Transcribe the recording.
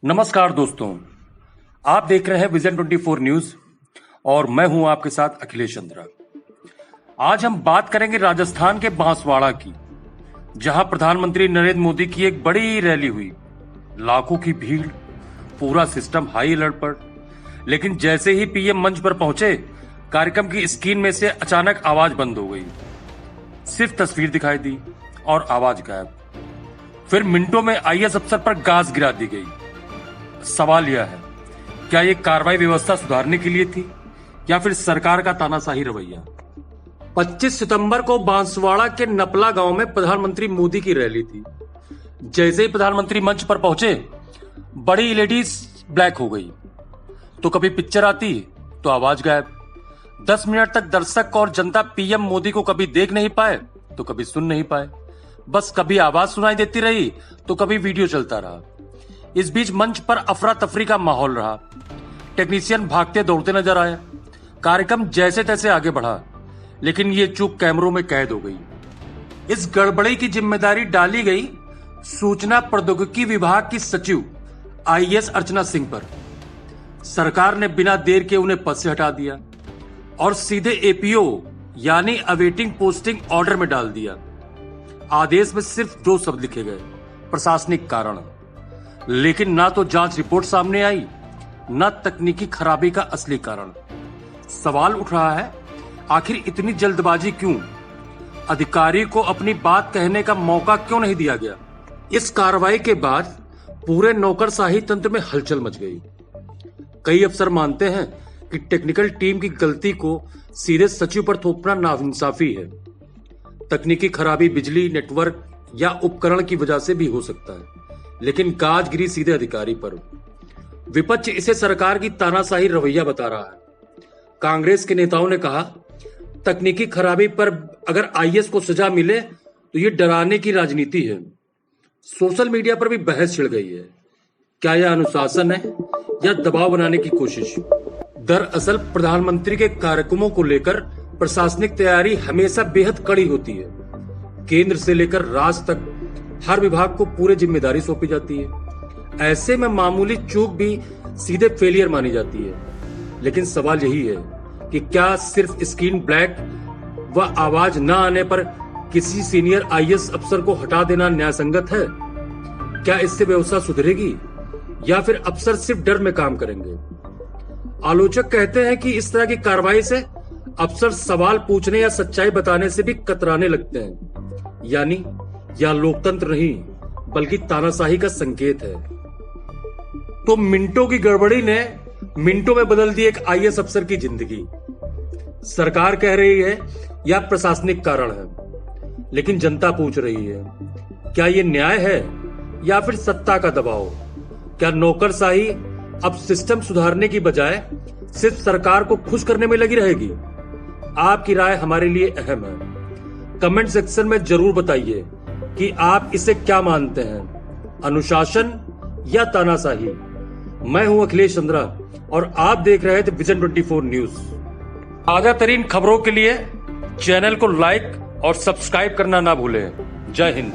नमस्कार दोस्तों, आप देख रहे हैं विजन 24 न्यूज और मैं हूं आपके साथ अखिलेश चंद्रा। आज हम बात करेंगे राजस्थान के बांसवाड़ा की, जहां प्रधानमंत्री नरेंद्र मोदी की एक बड़ी रैली हुई। लाखों की भीड़, पूरा सिस्टम हाई अलर्ट पर। लेकिन जैसे ही पीएम मंच पर पहुंचे, कार्यक्रम की स्क्रीन में से अचानक आवाज बंद हो गई। सिर्फ तस्वीर दिखाई दी और आवाज गायब। फिर मिनटों में आईएएस अफसर पर गाज गिरा दी गई। सवाल यह है, क्या यह कार्रवाई व्यवस्था सुधारने के लिए थी या फिर सरकार का तानाशाही रवैया? 25 सितंबर को बांसवाड़ा के नपला गांव में प्रधानमंत्री मोदी की रैली थी। जैसे ही प्रधानमंत्री मंच पर पहुंचे, बड़ी एलईडी ब्लैक हो गई। तो कभी पिक्चर आती तो आवाज गायब। 10 मिनट तक दर्शक और जनता पीएम मोदी को कभी देख नहीं पाए तो कभी सुन नहीं पाए। बस कभी आवाज सुनाई देती रही तो कभी वीडियो चलता रहा। इस बीच मंच पर अफरा तफरी का माहौल रहा। टेक्नीशियन भागते दौड़ते नजर आए। कार्यक्रम जैसे तैसे आगे बढ़ा, लेकिन ये चूक कैमरों में कैद हो गई। इस गड़बड़ी की जिम्मेदारी डाली गई सूचना प्रौद्योगिकी विभाग की सचिव आईएएस अर्चना सिंह पर। सरकार ने बिना देर के उन्हें पद से हटा दिया और सीधे एपीओ यानी अवेटिंग पोस्टिंग ऑर्डर में डाल दिया। आदेश में सिर्फ 2 शब्द लिखे गए, प्रशासनिक कारण। लेकिन ना तो जांच रिपोर्ट सामने आई, ना तकनीकी खराबी का असली कारण। सवाल उठ रहा है, आखिर इतनी जल्दबाजी क्यों? अधिकारी को अपनी बात कहने का मौका क्यों नहीं दिया गया? इस कार्रवाई के बाद पूरे नौकरशाही तंत्र में हलचल मच गई। कई अफसर मानते हैं कि टेक्निकल टीम की गलती को सीधे सचिव पर थोपना नाइंसाफी है। तकनीकी खराबी बिजली, नेटवर्क या उपकरण की वजह से भी हो सकता है, लेकिन गाज गिरी सीधे अधिकारी पर। विपक्ष इसे सरकार की तानाशाही रवैया बता रहा है। कांग्रेस के नेताओं ने कहा, तकनीकी खराबी पर अगर आईएएस को सजा मिले तो यह डराने की राजनीति है। सोशल मीडिया पर भी बहस छिड़ गई है। क्या यह अनुशासन है या दबाव बनाने की कोशिश? दरअसल प्रधानमंत्री के कार्यक्रमों को लेकर प्रशासनिक तैयारी हमेशा बेहद कड़ी होती है। केंद्र से लेकर राज्य तक हर विभाग को पूरी जिम्मेदारी सौंपी जाती है। ऐसे में मामूली चूक भी सीधे फेलियर मानी जाती है। लेकिन सवाल यही है कि क्या सिर्फ स्क्रीन ब्लैक व आवाज न आने पर किसी सीनियर आईएएस अफसर को हटा देना न्यायसंगत है? क्या इससे व्यवस्था सुधरेगी या फिर अफसर सिर्फ डर में काम करेंगे? आलोचक कहते हैं कि इस तरह की कार्रवाई से अफसर सवाल पूछने या सच्चाई बताने से भी कतराने लगते हैं। यानी यह लोकतंत्र नहीं बल्कि तानाशाही का संकेत है। तो मिनटों की गड़बड़ी ने मिनटों में बदल दी एक आईएएस अफसर की जिंदगी। सरकार कह रही है यह प्रशासनिक कारण है, लेकिन जनता पूछ रही है, क्या यह न्याय है या फिर सत्ता का दबाव? क्या नौकरशाही अब सिस्टम सुधारने की बजाय सिर्फ सरकार को खुश करने में लगी रहेगी? आपकी राय हमारे लिए अहम है। कमेंट सेक्शन में जरूर बताइए कि आप इसे क्या मानते हैं, अनुशासन या तानाशाही। मैं हूं अखिलेश चंद्रा और आप देख रहे थे विजन 24 न्यूज। ताजा तरीन खबरों के लिए चैनल को लाइक और सब्सक्राइब करना ना भूलें। जय हिंद।